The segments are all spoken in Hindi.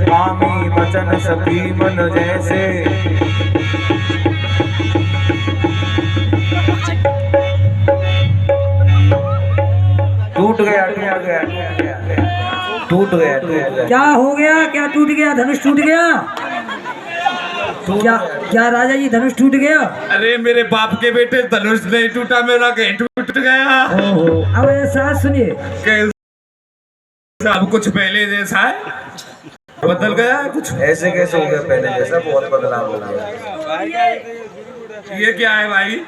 कामी वचन सभी मन जैसे। टूट गया टूट गया। क्या हो गया? क्या टूट गया? धनुष टूट गया? क्या राजा जी धनुष टूट गया? अरे मेरे बाप के बेटे धनुष नहीं टूटा, मेरा गेट टूट गया। ओहो, अब ऐसा सुनिए, अब कुछ पहले जैसा है, बदल गया है कुछ। ऐसे कैसे हो गया पहले जैसा? बहुत बदलाव हो गया। ये क्या है भाई?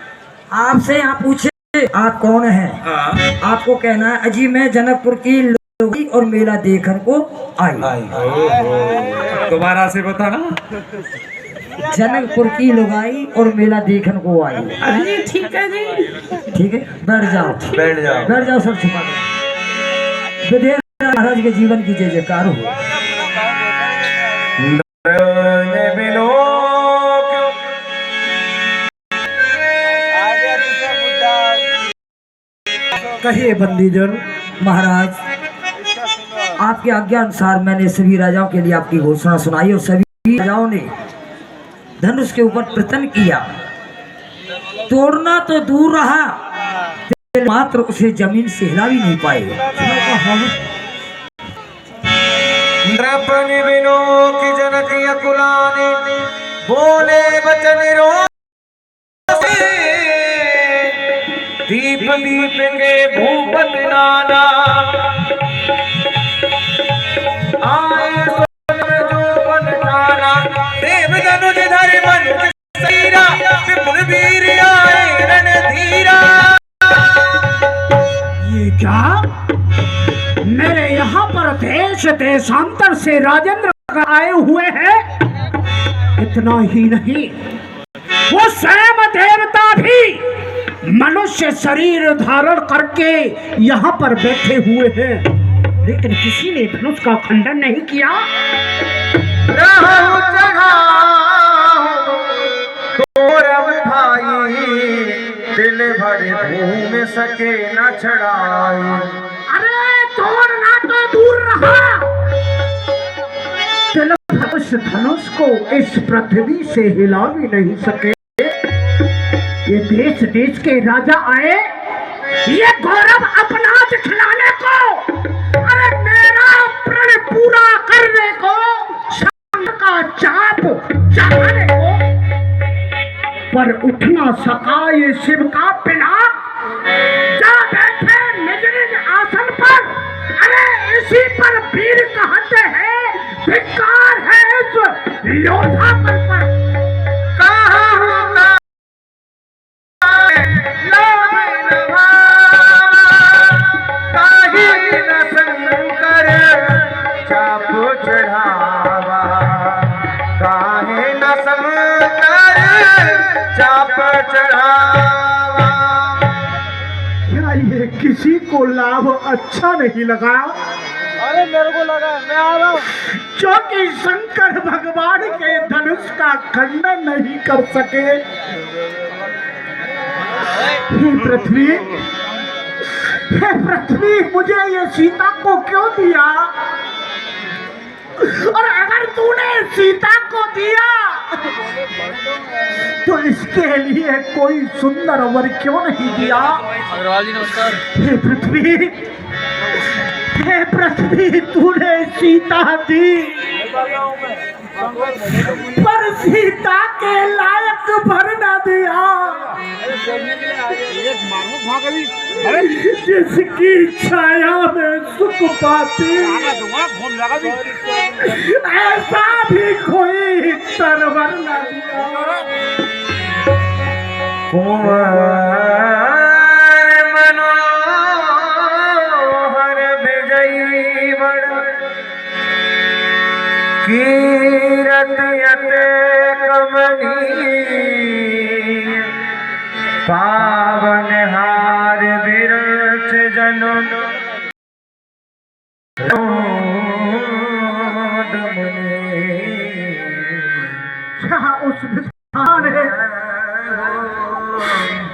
आपसे यहाँ पूछे आप कौन हैं? आपको कहना है अजी मैं जनकपुर की लोगी और मेला देखने को आई। दोबारा से बताना। जनकपुर की लुगाई और मेला देखने को आई। अरे ठीक है जी, ठीक है, बैठ जाओ बैठ जाओ, सब छुपा दो। विदेह महाराज के जीवन की जय जयकार हो। कहिए बंदीजन। महाराज आपके आज्ञा अनुसार मैंने सभी राजाओं के लिए आपकी घोषणा सुनाई और सभी राजाओं ने धनुष के ऊपर प्रयत्न किया। तोड़ना तो दूर रहा, मात्र उसे जमीन से हिला भी नहीं पाए। नृपन बिनो की जनक यकुलाने बोले बचन रोसे। दीप दीप के भूपत नाना आए जो बन जाना। देव धनुष धरि मन सीरा विपुल वीर आए रणधीरा। ये क्या? मेरे यहाँ पर देश देशांतर से राजेंद्र आए हुए हैं। इतना ही नहीं, वो स्वयं देवता भी मनुष्य शरीर धारण करके यहाँ पर बैठे हुए हैं, लेकिन किसी ने धनुष का खंडन नहीं किया। दिल भर घूम सके न छड़ाई। अरे तोड़ना तो दूर रहा, दिल उस धनुष को इस पृथ्वी से हिला भी नहीं सके। ये देश देश के राजा आए, ये गौरव अपना दिखलाने को, अरे मेरा प्रण पूरा करने को, शाम का चाप चढ़ाने को, पर उठ ना सका ये शिव का पिना। जा बैठे निज निज आसन पर, अरे इसी पर वीर कहते हैं, धिक्कार है इस योद्धा पर। क्या ये किसी को लाभ अच्छा नहीं लगा? अरे मेरे को लगा, मैं आ रहा हूँ। क्योंकि शंकर भगवान के धनुष का खंडन नहीं कर सके। हे पृथ्वी, मुझे ये सीता को क्यों दिया? और अगर तूने सीता को दिया तो इसके लिए कोई सुंदर वर क्यों नहीं दिया? अग्रवाल जी नमस्कार। हे पृथ्वी, तूने सीता दी, पर सीता के लायक भर न दिया। जिसकी छाया में सुख पाती, ऐसा भी कोई तरवर न दिया। मनोहर विजयी बड़ कीरत यत कमनीय। पावन हार विरच जनु उस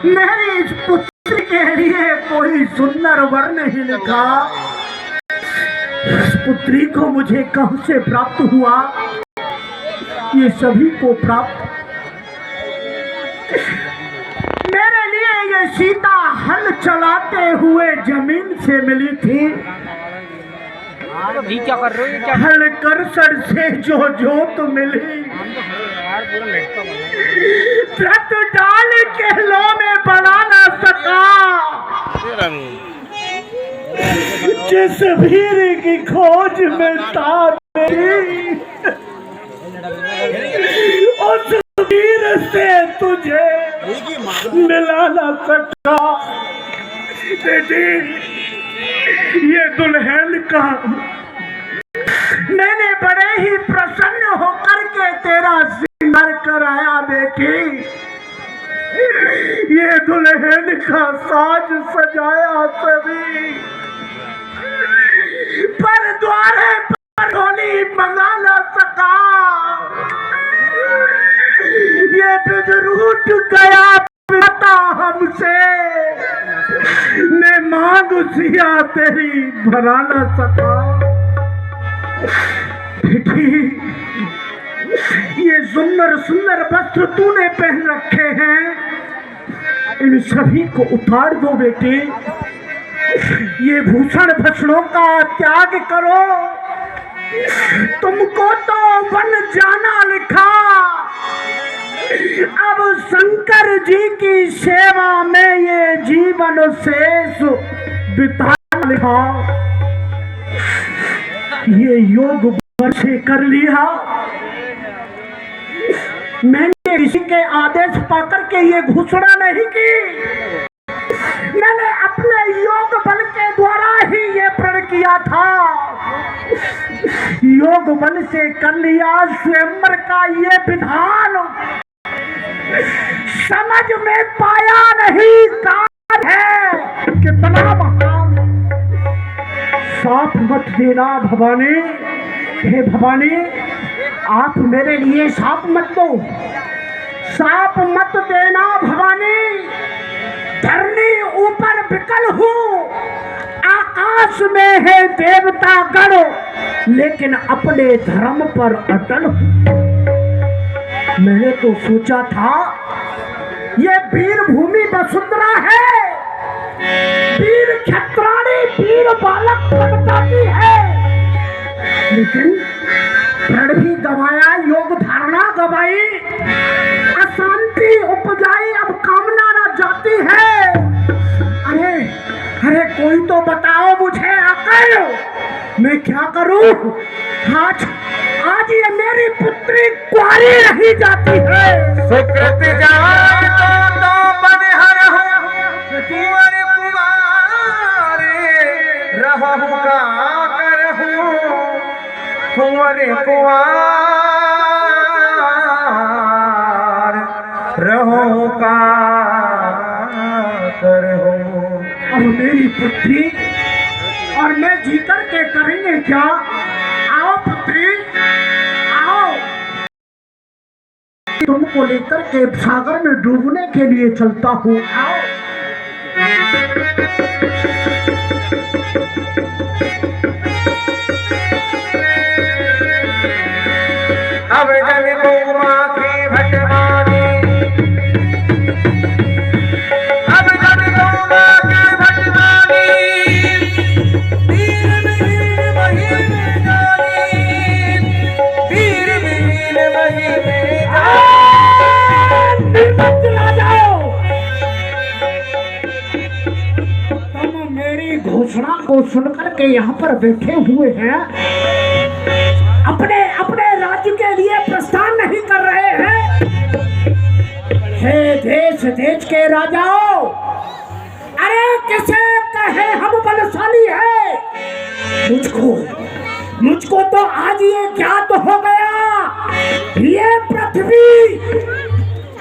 मेरी इस पुत्री के लिए कोई सुंदर वर नहीं लिखा। इस पुत्री को मुझे कहां से प्राप्त हुआ, ये सभी को प्राप्त मेरे लिए ये सीता हल चलाते हुए जमीन से मिली थी। भाई क्या कर रहे हो, क्या हल करसर से जो जोत मिली, रत डाल के लो में बना ना सका। जिस वीर की खोज में था मेरी, उस वीर से तुझे मिला ना सका। बेटी, ये दुल्हन का मैंने बड़े ही प्रसन्न होकर के तेरा श्रृंगार कराया बेटी। ये दुल्हन का साज सजाया सभी, पर द्वारे पर होली मंगा न सका। ये बिजरूट गया पिता हमसे, मैं मांग सिया तेरी भरा न सका। बेटी, ये सुंदर सुंदर वस्त्र तूने पहन रखे हैं, इन सभी को उतार दो बेटी। ये भूषण भक्षणों का त्याग करो। तुमको तो वन जाना लिखा, अब शंकर जी की सेवा में ये जीवन शेष बिताना लिखा। ये योग वर्षे कर लिया, मैंने किसी के आदेश पाकर के ये घोषणा नहीं की, मैंने अपने योग बल के द्वारा ही ये प्रण किया था। योग बल से कर लिया स्वयंवर का ये विधान, समझ में पाया नहीं काल है कितना महान। साथ मत देना भवानी, हे भवानी, आप मेरे लिए साप मत दो, साप मत देना भवानी। धरनी ऊपर विकल हूँ, आकाश में है देवता गण, लेकिन अपने धर्म पर अटल हूँ। मैंने तो सोचा था ये वीर भूमि वसुंधरा है, वीर क्षत्राणी वीर बालक बनती है, लेकिन प्रण भी गवाया, योग धारणा गवाई, अशांति उपजाई, अब कामना न जाती है। अरे अरे कोई तो बताओ मुझे आकर, मैं क्या करूं? आज ये मेरी पुत्री कुंवारी रही जाती है। सुकृत जाय तो बनिहर कुंवर कुंवारे रहु का करहु, कुंवर कुंवार रहु का करहु। अब मेरी पुत्री और मैं जीकर के करेंगे क्या? आओ पुत्री, आओ, तुमको लेकर के सागर में डूबने के लिए चलता हूँ। आओ। अब जन को माँ की भटवानी, अब जन को माँ की भटवानी, वीर वीर वही में जानी, वीर वीर वही में चला जाओ। तुम मेरी घोषणा को सुनकर के यहाँ पर बैठे हुए हैं, अपने अपने राज्य के लिए प्रस्थान नहीं कर रहे हैं। हे देश देश के राजाओं, अरे किसे कहे हम बलशाली है? मुझको तो आज ये ज्ञात हो गया, ये पृथ्वी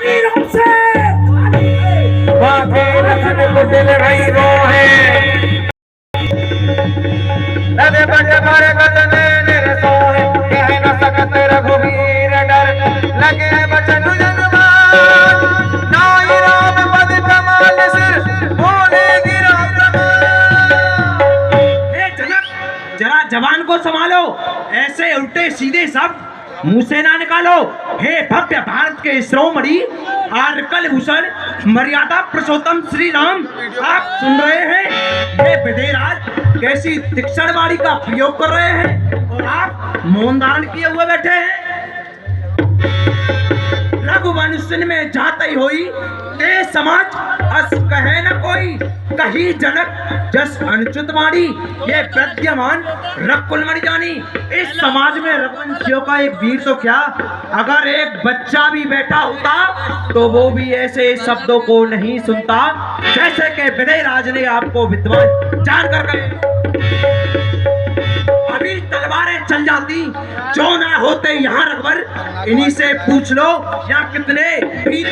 वीरों से दिल रही वो है, कह न सकत रघुवीर डर, लगे बचन जन्माल, नाई राम पद कमाल सिर, बोले गिरा कमाल। जरा जवान को ये सब मुंह से ना निकालो। हे भव्य भारत के श्रोमणी और कलभूषण मर्यादा पुरुषोत्तम श्री राम, आप सुन रहे हैं ये विदेराज कैसी तीक्ष्ण वाणी का प्रयोग कर रहे हैं और आप मौन धारण किए हुए बैठे हैं। रघुवंश में जाते हुई ते समाज अस कहे न कोई, कही जनक जस अनुचित वाणी, ये विद्यमान रघुकुलमणि जानी। इस समाज में रघुवंशियों का एक वीर तो क्या, अगर एक बच्चा भी बैठा होता तो वो भी ऐसे शब्दों को नहीं सुनता जैसे कि विदेराज ने आपको विद्वान जानकर गए। अभी तलवारें चल जाती जो ना होते यहाँ रघुवर, इन्हीं से पूछ लो यहाँ कितने वीर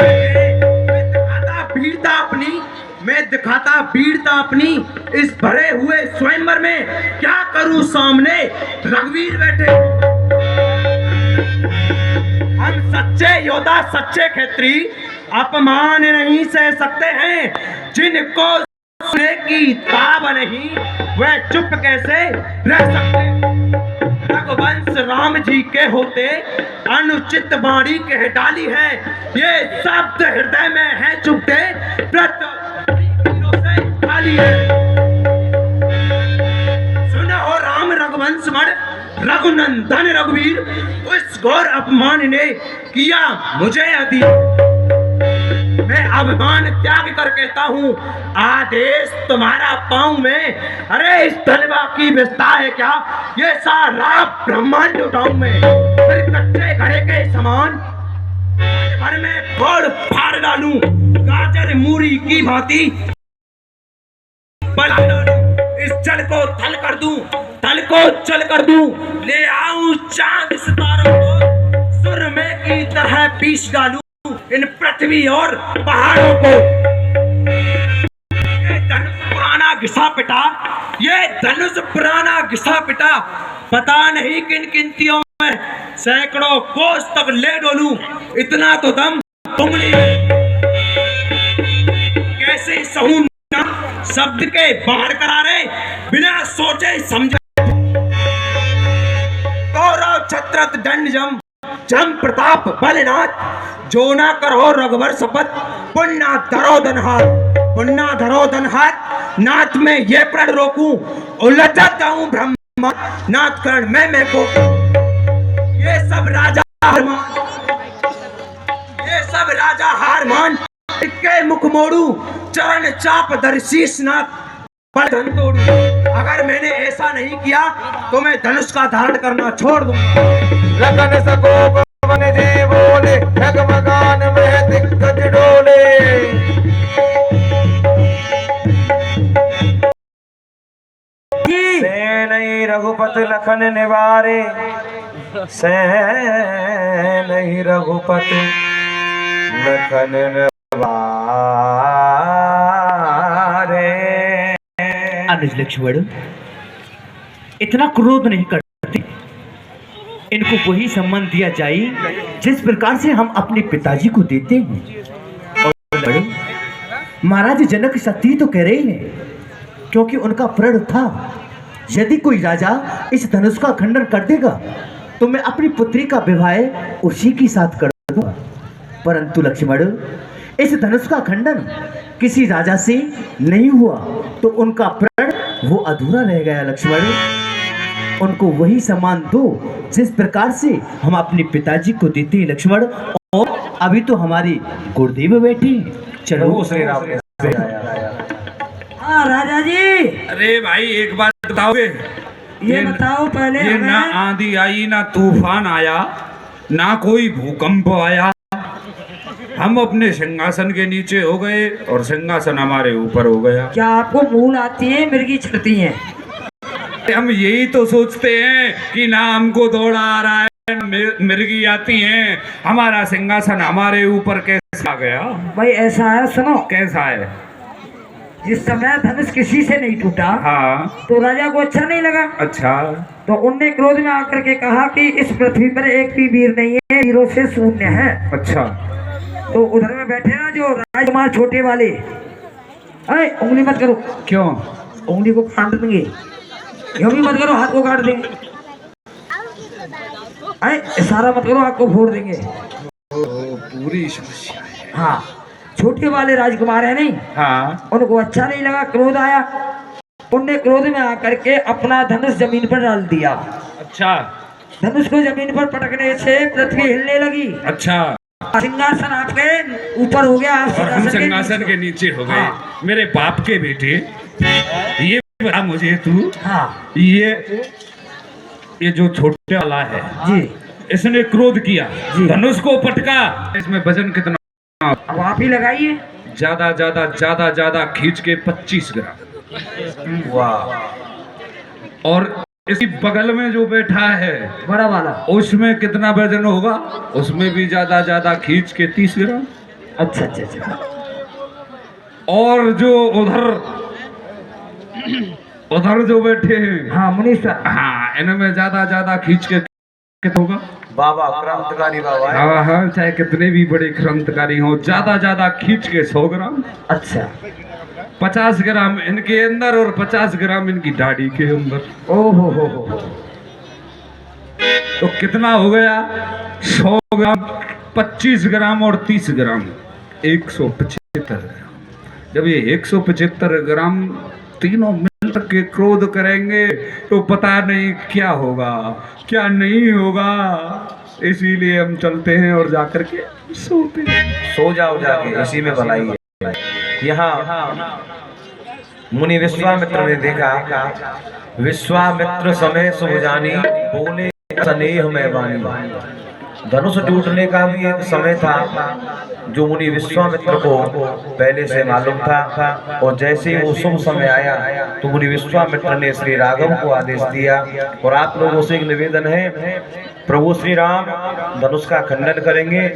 मैं दिखाता वीरता अपनी इस भरे हुए स्वयंवर में, क्या करूं सामने रघुवीर बैठे। हम सच्चे योद्धा सच्चे क्षेत्री अपमान नहीं सह सकते हैं, जिनको सुनने की ताब नहीं वह चुप कैसे रह सकते। रघुवंश राम जी के होते अनुचित वाणी कह डाली है, ये शब्द हृदय में है चुपते खाली है। सुनो हो राम रघुवंश मण रघुनंदन रघुवीर, उस घोर अपमान ने किया मुझे अधीन। मैं अभिमान त्याग कर कहता हूँ आदेश तुम्हारा पाऊं मैं। अरे इस तलवा की विस्तार है क्या, ये सारा ब्रह्मांड उठाऊं मैं। फिर कच्चे घड़े के समान भर में फोड़ फाड़ डालूं, गाजर मूरी की भांति बना डालूं। इस जल को थल कर दूं, थल को चल कर दूं, ले आऊं चांद सितारों को सुरमे की तरह पीस डालूं इन पृथ्वी और पहाड़ों को। ये धनुष पुराना घिसा पिटा, ये धनुष पुराना घिसा पिटा, पता नहीं किन गिनतियों में सैकड़ों कोस तक ले डोलूं, इतना तो दम उंगली में। कैसे सहूं शब्द के बाहर करारे बिना सोचे समझे। गौरव छत्रत दंड जम जम प्रताप बलनाथ, जो ना करो रघुवर शपथ पुण्य धरो धनहाथ। पुण्य धरो धनहाथ नाथ में ये प्रण रोकूं, उलझता हूं ब्रह्मा नाथ कर्ण में को। ये सब राजा हार मान, ये सब राजा हार मान, इक्के मुख मोड़ू चरण चाप दर्शीस नाथ धन तोड़ू। अगर मैंने ऐसा नहीं किया तो मैं धनुष का धारण करना छोड़ दूंगा। लगन सको पवन जी बोले, जगमगान में दिग्गज डोले। से नहीं रघुपति लखन निवारे, से नहीं रघुपति लखन निवारे। अनुज लक्ष्मण इतना क्रोध नहीं करते, इनको वही सम्मान दिया जाए जिस प्रकार से हम अपने पिताजी को देते हैं। और महाराज जनक सत्य तो कह रहे हैं, क्योंकि उनका प्रण था यदि कोई राजा इस धनुष का खंडन कर देगा तो मैं अपनी पुत्री का विवाह उसी के साथ कर दूंगा। परंतु लक्ष्मण इस धनुष का खंडन किसी राजा से नहीं हुआ तो उनका प्रण वो अधूरा रह गया। लक्ष्मण उनको वही सम्मान दो जिस प्रकार से हम अपने पिताजी को देते हैं। लक्ष्मण और अभी तो हमारी गुरुदेव बैठी, चलो श्री राम। हाँ राजा जी। अरे भाई एक बात बताओगे, ये बताओ पहले ये ना आंधी आई ना तूफान आया ना कोई भूकंप आया, हम अपने सिंहासन के नीचे हो गए और सिंहासन हमारे ऊपर हो गया। क्या आपको मूल आती है मिर्गी छड़ती है? हम यही तो सोचते हैं कि ना हमको दौड़ा आ रहा है, मिर्गी आती हैं, हमारा सिंहासन हमारे ऊपर कैसे आ गया। भाई ऐसा है, सुनो कैसा है। जिस समय धनुष किसी से नहीं टूटा, हाँ, तो राजा को अच्छा नहीं लगा। अच्छा, तो उनने क्रोध में आकर के कहा कि इस पृथ्वी पर एक भी वीर नहीं है, वीरों से शून्य है। अच्छा, तो उधर में बैठे ना जो राजकुमार छोटे वाले, अरे उंगली मत करो। क्यों? उंगली को काट देंगे, यूं भी मत करो, हाथ को काट देंगे। इशारा मत करो, आपको फोड़ देंगे। पूरी समस्या है। हाँ, छोटे वाले राजकुमार है नहीं, हाँ, उनको अच्छा नहीं लगा, क्रोध आया। उनने क्रोध में आकर के अपना धनुष जमीन पर डाल दिया। अच्छा धनुष को जमीन पर पटकने से पृथ्वी हिलने लगी। अच्छा, सिंहासन आपके ऊपर हो गया, आप और हम सिंहासन के नीचे हो गए। हाँ। मेरे बाप के बेटे, ये बता मुझे तू, हाँ ये जो छोटे वाला है जी, इसने क्रोध किया, जी। धनुष को पटका। इसमें वजन कितना? अब आप ही लगाइए। ज्यादा ज्यादा ज्यादा ज्यादा खींच के 25 ग्राम। वाह। और इसी बगल में जो बैठा है बड़ा वाला, उसमें कितना वजन होगा? उसमें भी ज्यादा ज्यादा खींच के 30 ग्राम। अच्छा अच्छा अच्छा। और जो उधर जो बैठे हैं, हाँ मुनीश्वर, हाँ, इनमें ज्यादा ज्यादा खींच के कितना होगा? बाबा क्रांतिकारी बाबा है। हाँ हाँ, चाहे कितने भी बड़े क्रांतिकारी हो, ज्यादा ज्यादा खींच के 100 ग्राम। अच्छा, 50 ग्राम इनके अंदर और 50 ग्राम इनकी दाढ़ी के अंदर। ओहो हो। तो कितना हो गया? 100 ग्राम, 25 ग्राम और 30 ग्राम, 175 ग्राम। जब ये 175 ग्राम तीनों मिलकर के क्रोध करेंगे तो पता नहीं क्या होगा, क्या नहीं होगा। इसीलिए हम चलते हैं और जाकर के सोते हैं। सो जाओ जाके, इसी में भलाई है। यहाँ मुनि विश्वामित्र ने देखा, विश्वामित्र समय सुजानी, बोले स्नेह में वाणी। धनुष टूटने का भी एक समय था जो मुनि विश्वामित्र को पहले से मालूम था। और जैसे ही वो शुभ समय आया तो मुनि विश्वामित्र ने श्री राघव को आदेश दिया। और आप लोगों से एक निवेदन है, प्रभु श्री राम धनुष का खंडन करेंगे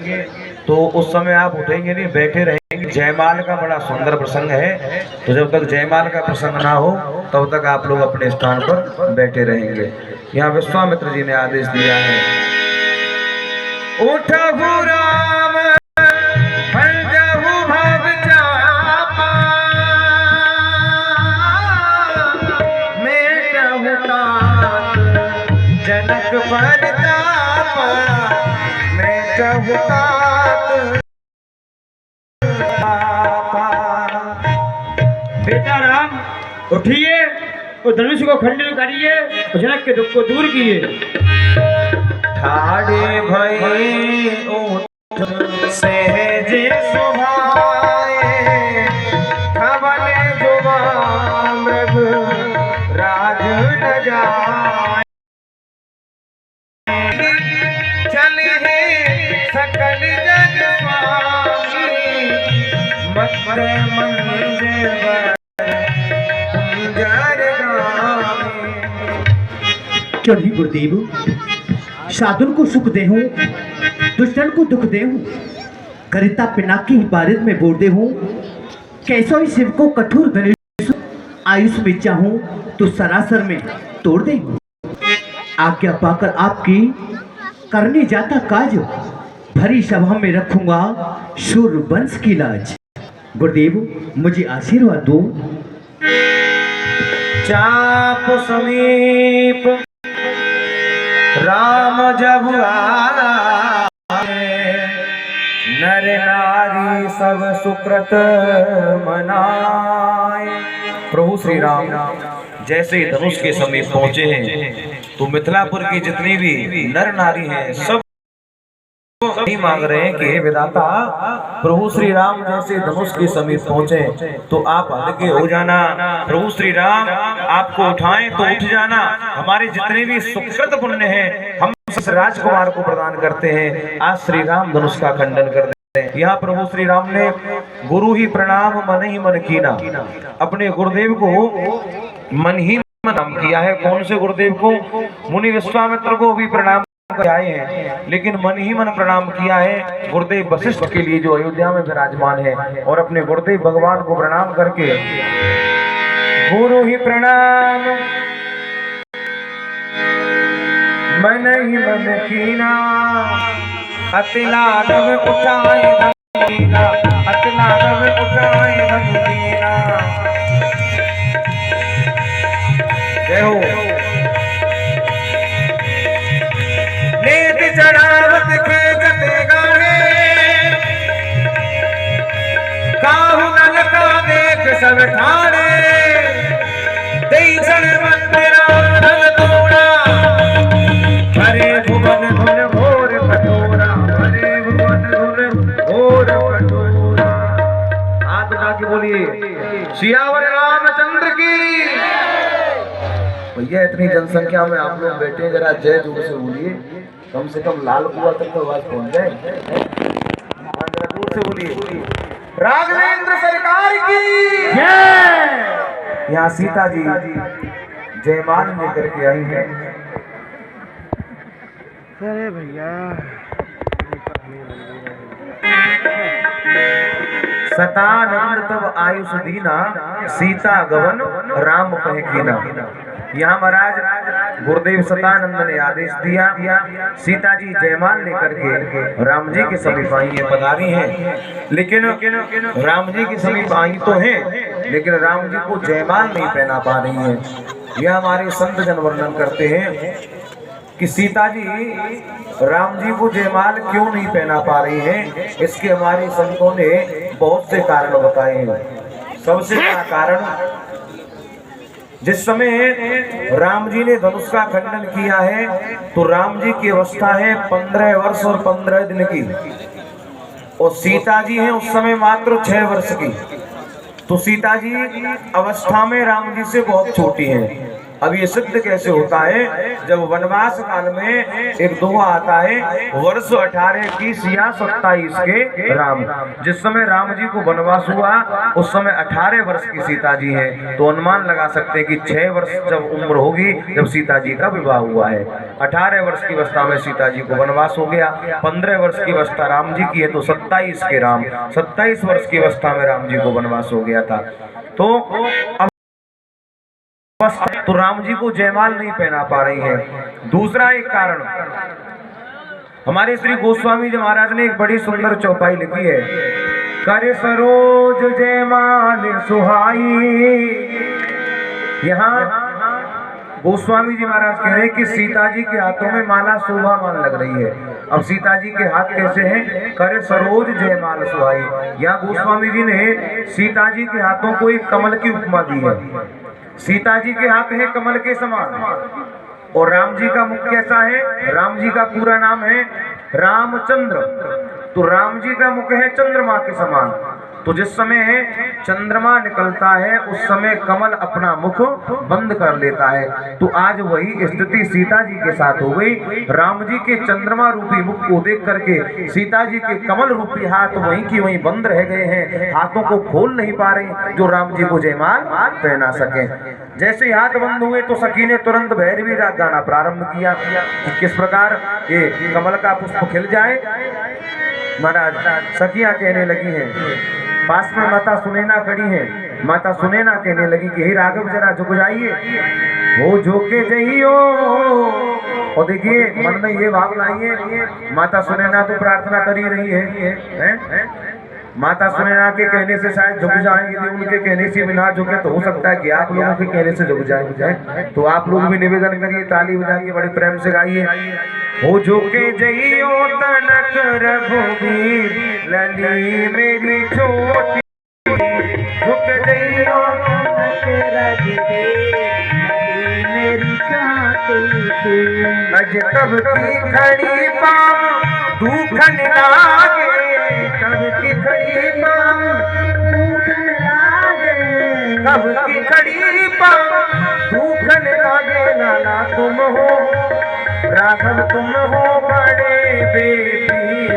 तो उस समय आप उठेंगे नहीं, बैठे रहेंगे। जयमाल का बड़ा सुंदर प्रसंग है, तो जब तक जयमाल का प्रसंग ना हो तब तक आप लोग अपने स्थान पर बैठे रहेंगे। यहाँ विश्वामित्र जी ने आदेश दिया है, उठहु राम फलहु भव चापा, मेटहु तात जनक परतापा, मेटहु तात तापा। बेटा राम उठिए और धनुष को खंडन करिए और जनक के दुख को दूर किए। ठाड़े भई उठ सहजे सुभाए, खबन जुबा मृग राज न जाए। चले सकल जग स्वामी, मत मंजे कुंजर गामी। चलिए गुरुदेव, साधुन को सुख देहूं, दुष्टन को दुख देहूं, करिता पिनाकी ही बारिद में बोल देहूं। कैसो ही शिव को कठोर धनुष आयुष में चाहूं तो सरासर में तोड़ देहूं। आज्ञा पाकर आपकी करने जाता काज, भरी सभा में रखूंगा शूर वंश की लाज। गुरुदेव मुझे आशीर्वाद दो। चाप समीप राम जब आए, नर नारी सब सुकृत मनाए। प्रभु श्री राम जैसे ही धनुष के समीप पहुंचे हैं तो मिथिलापुर की जितनी भी नर नारी हैं सब नहीं मांग रहे हैं कि हे विधाता, प्रभु श्री राम जैसे धनुष के समीप पहुंचे तो आप हल्के हो जाना। प्रभु श्री राम आपको उठाएं तो उठ जाना। हमारे जितने भी सुकृत पुण्य हैं हम इस राजकुमार को प्रदान करते हैं। आज श्री राम धनुष का खंडन कर देते हैं। यहाँ प्रभु श्री राम ने गुरु ही प्रणाम मन ही मन कीना, अपने गुरुदेव को मन ही मन किया है। कौन से गुरुदेव को? मुनि विश्वामित्र को भी प्रणाम आए हैं, लेकिन मन ही मन प्रणाम किया है गुरुदेव वशिष्ठ के लिए जो अयोध्या में विराजमान है। और अपने गुरुदेव भगवान को प्रणाम करके गुरु ही प्रणाम मन ही मन कीना, अति लाघव उठाए धन दीना, अति लाघव उठाए धन दीना। जय हो। भुवन धुन घोर कटोरा, भरे भुवन धुन घोर कटोरा। हाथ उठा के बोलिए सियावर रामचंद्र की। भैया इतनी जनसंख्या में आप लोग बैठे, जरा जय जोर से बोलिए, कम से कम लाल कुआ तक तो आवाज पहुंच जाए। जरा जोर से बोलिए राघवेंद्र सरकार की जय। यहाँ सीता जी जयमाल लेकर के आई है। अरे भैया सतानंद तब आयुष दीना, सीता गवन राम कह कीना। यहाँ महाराज गुरुदेव सतानंद ने आदेश दिया, सीता जी जयमाल लेकर के राम जी के समीप आई है, पधारी हैं। लेकिन राम जी के समीप आई तो हैं, लेकिन राम जी को जयमाल नहीं पहना पा रही है। यह हमारे संत जन वर्णन करते हैं कि सीता जी राम जी को जयमाल क्यों नहीं पहना पा रही हैं। इसके हमारे संतों ने बहुत से कारण बताए हैं। सबसे बड़ा कारण, जिस समय राम जी ने धनुष का खंडन किया है तो राम जी की अवस्था है 15 वर्ष और 15 दिन की, और सीता जी हैं उस समय मात्र 6 वर्ष की। तो सीता जी अवस्था में राम जी से बहुत छोटी हैं। अब ये सिद्ध कैसे होता है, जब वनवास काल में एक दोहा आता है, वर्ष 18 की सिया 27 के राम। जिस समय राम जी को वनवास हुआ उस समय 18 वर्ष की सीता जी हैं, तो अनुमान लगा सकते हैं कि 6 वर्ष जब उम्र होगी जब सीता जी का विवाह हुआ है। 18 वर्ष की अवस्था में सीता जी को वनवास हो गया, 15 वर्ष की अवस्था राम जी की है तो 27 के राम, 27 वर्ष की अवस्था में राम जी को वनवास हो गया था। तो राम जी को जयमाल नहीं पहना पा रही है। दूसरा एक कारण, हमारे श्री गोस्वामी जी महाराज ने एक बड़ी सुंदर चौपाई लिखी है, कर सरोज जयमाल सुहाई। यहाँ गोस्वामी जी महाराज कह रहे हैं कि सीता जी के हाथों में माला शोभामान लग रही है। अब सीता जी के हाथ कैसे हैं, करे सरोज जयमाल सुहाई। यहाँ गोस्वामी जी ने सीता जी के हाथों को एक कमल की उपमा दी है। सीता जी के हाथ है कमल के समान, और राम जी का मुख कैसा है, राम जी का पूरा नाम है रामचंद्र, तो राम जी का मुख है चंद्रमा के समान। तो जिस समय चंद्रमा निकलता है उस समय कमल अपना मुख बंद कर लेता है। तो आज वही स्थिति सीता जी के साथ हो गई। राम जी के चंद्रमा रूपी मुख को देख करके सीता जी के कमल रूपी हाथ वहीं की वहीं बंद रह गए हैं, हाथों को खोल नहीं पा रहे जो राम जी को जयमाल पहना सके। जैसे हाथ बंद हुए तो सखी ने तुरंत भैरवी राग गाना प्रारंभ किया कि किस प्रकार ये कमल का पुष्प खिल जाए। महाराज सखियां कहने लगी हैं, पास में माता सुनैना खड़ी है, माता सुनैना कहने लगी कि हे राघव जरा झुक जाइए, वो झुके जाइयो। और देखिए मन में ये भाव लाइए, माता सुनैना तो प्रार्थना कर ही रही है। माता सुनैना के कहने से शायद झुक जाएंगे, यदि उनके कहने से भी ना झुके तो हो सकता है कि आप लोगों के कहने से झुक जाएंगे। तो आप लोग भी निवेदन करिए, ताली बजाइए, बड़े प्रेम से गाइए, हो झुके जइयो तनक रघुवीर लली मेरी छोटी, झुक जइयो तनक रघुवीर मेरी छोटी। अज कब की खड़ी पाँव दुखन लागे, कब की खड़ी पाँव दुखन लागे, कब की खड़ी पाँव दुखन लागे। लाला तुम हो राघव तुम हो बड़े बेटी,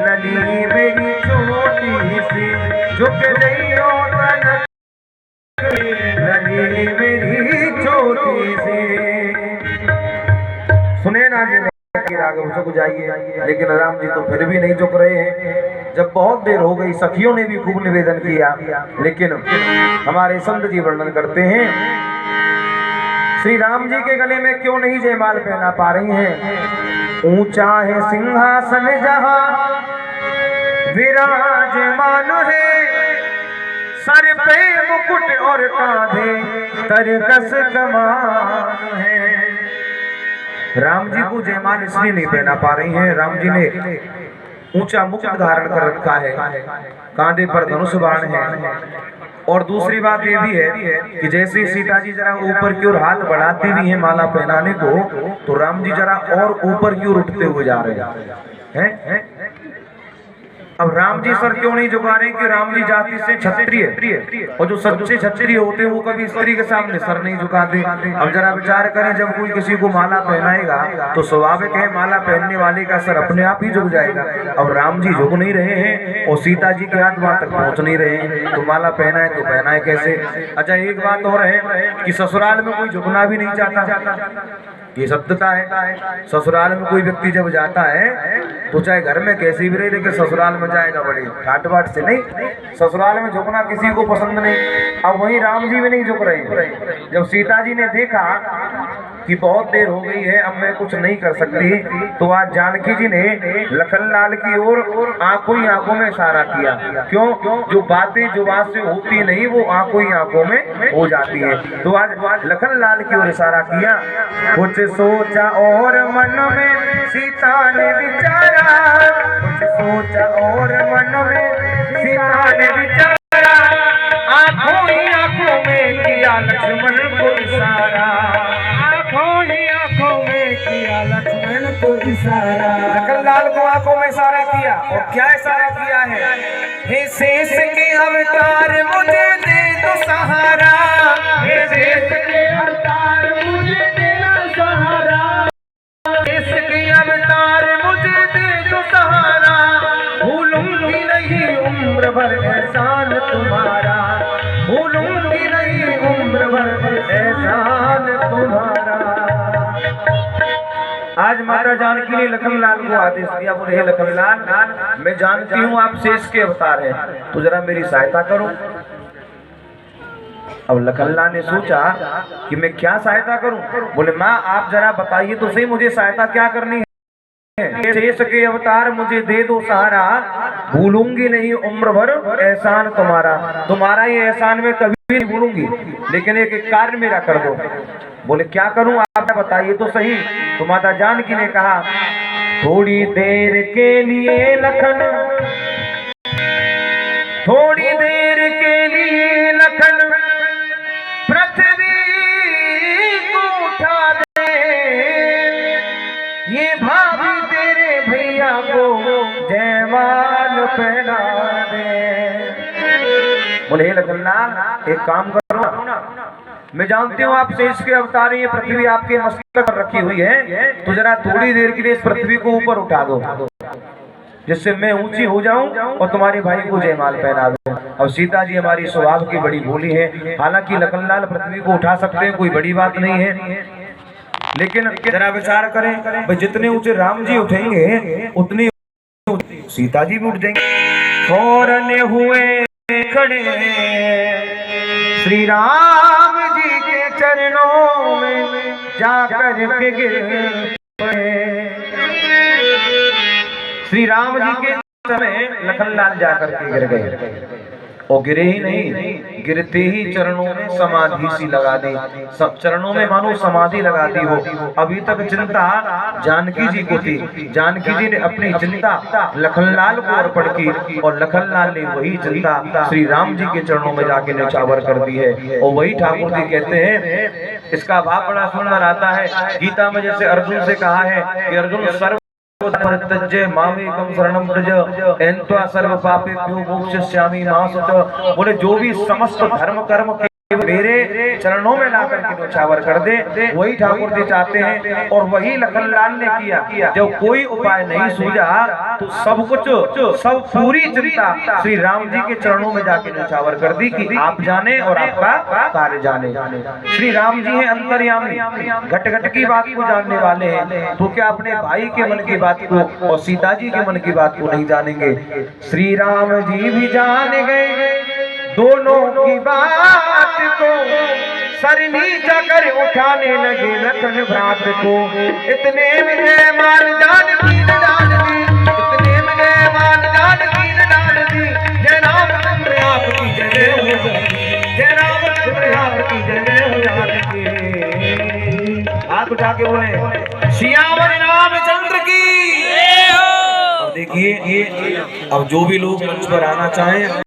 लली मेरी छोटी सी, झुक जइयो तनक लली मेरी छोटी सी। सुनैना जी ने राघव झुक जाइए, लेकिन राम जी तो फिर भी नहीं झुक रहे हैं। जब बहुत देर हो गई, सखियों ने भी खूब निवेदन किया, लेकिन हमारे संत जी वर्णन करते हैं श्री राम जी के गले में क्यों नहीं जयमाल पहना पा रही हैं। ऊंचा है सिंहासन जहां विराजमान है, सर पे मुकुट और कांधे तरकस कमान है। राम जी को जयमाल इसलिए नहीं पहना पा रही हैं, राम जी ने ऊंचा मुकुट धारण कर रखा है, कांधे पर धनुष बाण है, और दूसरी बात ये भी है कि जैसे सीता जी जरा ऊपर की ओर हाथ बढ़ाती भी है माला पहनाने को, तो राम जी जरा और ऊपर की ओर उठते हुए जा रहे हैं। अब राम जी सर क्यों नहीं झुका रहे कि राम जी जाति से क्षत्रिय, और जो सच्चे क्षत्रिय होते हैं वो कभी स्त्री के सामने सर नहीं झुकाते। अब जरा विचार करें, जब कोई किसी को माला पहनाएगा तो स्वाभाविक है माला पहनने वाले का सर अपने आप ही झुक जाएगा। अब राम जी झुक नहीं रहे हैं और सीता जी के हाथ वहां तक पहुंच नहीं रहे हैं, तो माला पहनाए तो पहनाए कैसे। अच्छा, एक बात और है कि ससुराल में कोई झुकना भी नहीं चाहता, ये सत्यता है। ससुराल में कोई व्यक्ति जब जाता है तो चाहे घर में कैसी भी रहे, लेकिन ससुराल में जाएगा बड़ी ठाट बाट से नहीं। ससुराल में झुकना किसी को पसंद नहीं। अब वही राम जी भी नहीं झुक रहे। जब सीता जी ने देखा कि बहुत देर हो गई है, अब मैं कुछ नहीं कर सकती, तो आज जानकी जी ने लखनलाल की ओर आंखों ही आंखों में इशारा किया। क्यों? जो बातें जुबान से होती नहीं वो आंखों ही आंखों में हो जाती है। तो आज लखनलाल की ओर इशारा किया। कुछ सोचा और मन में सीता ने विचारा, कुछ सोचा और मन में सीता ने विचारा, आंखों ही आंखों में किया लक्ष्मण को इशारा, आंखों ही आंखों में किया लक्ष्मण को इशारा। लखनलाल को आंखों में इशारा किया, और क्या इशारा किया है? हे शेष के अवतार मुझे दे दो सहारा, हे शेष के अवतार मुझे देना सहारा, शेष के अवतार मुझे दे दो सहारा, भूलूंगी नहीं उम्र भर एहसान तुम्हारा, भूलूंगी नहीं उम्र भर एहसान तुम्हारा। आज माता जानकी ने लखनलाल को आदेश दिया, बोले हे लखनलाल, मैं जानती हूँ आप शेष के अवतार हैं, तो जरा मेरी सहायता करो। अब लखनलाल ने सोचा कि मैं क्या सहायता करूं। बोले माँ आप जरा बताइए तो सही, मुझे सहायता क्या करनी है। शेष के अवतार मुझे दे दो सहारा, भूलूंगी नहीं उम्र भर एहसान तुम्हारा, तुम्हारा ये एहसान मैं कभी नहीं भूलूंगी, लेकिन एक कार्य मेरा कर दो। बोले क्या करूं आप बताइए तो सही। तो माता जानकी ने कहा, थोड़ी देर के लिए लखन, थोड़ी देर के लिए लखन पृथ्वी को उठा दे, ये भाभी तेरे भैया को जयमाल पहना दे। बोले हे लखनलाल एक काम करो, मैं जानती हूँ आप शेष के अवतार, ये पृथ्वी आपके मस्तक पर रखी हुई है, तो जरा थोड़ी देर के लिए इस पृथ्वी को ऊपर उठा दो, जिससे मैं ऊंची हो जाऊं और तुम्हारे भाई को जयमाल पहना दूं। अब सीता जी हमारी स्वभाव की बड़ी भोली है, हालांकि लखनलाल पृथ्वी को उठा सकते हैं, कोई बड़ी बात नहीं है, लेकिन जरा विचार करें भाई, जितने ऊंचे राम जी उठेंगे उतनी सीता जी भी उठ जाएंगे। फौरन हुए खड़े श्री राम जी के चरणों में जाकर के गिर पड़े। श्री राम जी के समय लखनलाल जाकर के गिर गए, और गिरे ही नहीं, गिरते ही चरणों में समाधि सी लगा दी, सब चरणों में मानो समाधि लगा दी हो। अभी तक चिंता जानकी जी को थी, जानकी जी ने अपनी चिंता लखनलाल को अर्पण की, और लखनलाल ने वही चिंता श्री राम जी के चरणों में जाके न्यौछावर कर दी है। और वही ठाकुर जी कहते हैं, इसका भाव बड़ा सुंदर आता है। गीता में जैसे अर्जुन से कहा है कि अर्जुन सर्व परित्यज्य मामेकं शरणं व्रज एन्त्वा सर्व पापेभ्यो मोक्षयिष्यामि मा शुचः। बोले जो भी समस्त धर्म कर्म के मेरे चरणों में ला करके न्यौछावर कर दे, वही ठाकुर जी चाहते हैं, और वही लखनलाल ने किया। जब कोई उपाय नहीं सूझा तो सब कुछ, सब पूरी चिंता श्री राम जी के चरणों में जाके न्यौछावर कर दी कि आप जाने और आपका कार्य जाने। श्री राम जी हैं अंतर्यामी, घट घट की बात को जानने वाले हैं, तो क्या अपने भाई के मन की बात को और सीता जी के मन की बात को नहीं जानेंगे। श्री राम जी भी जान गए दोनों की बात को, सर नीचा कर उठाने लगे लखन भ्रात को। इतने में जयमाल जानकी ने डाल दी, इतने में जयमाल जानकी ने डाल दी। जय रामचंद्र आपकी जय हो, जय रामचंद्र आपकी जय हो जानकी। हाथ उठा के बोले सियावर रामचंद्र की। अब देखिए, अब जो भी लोग मंच पर आना चाहें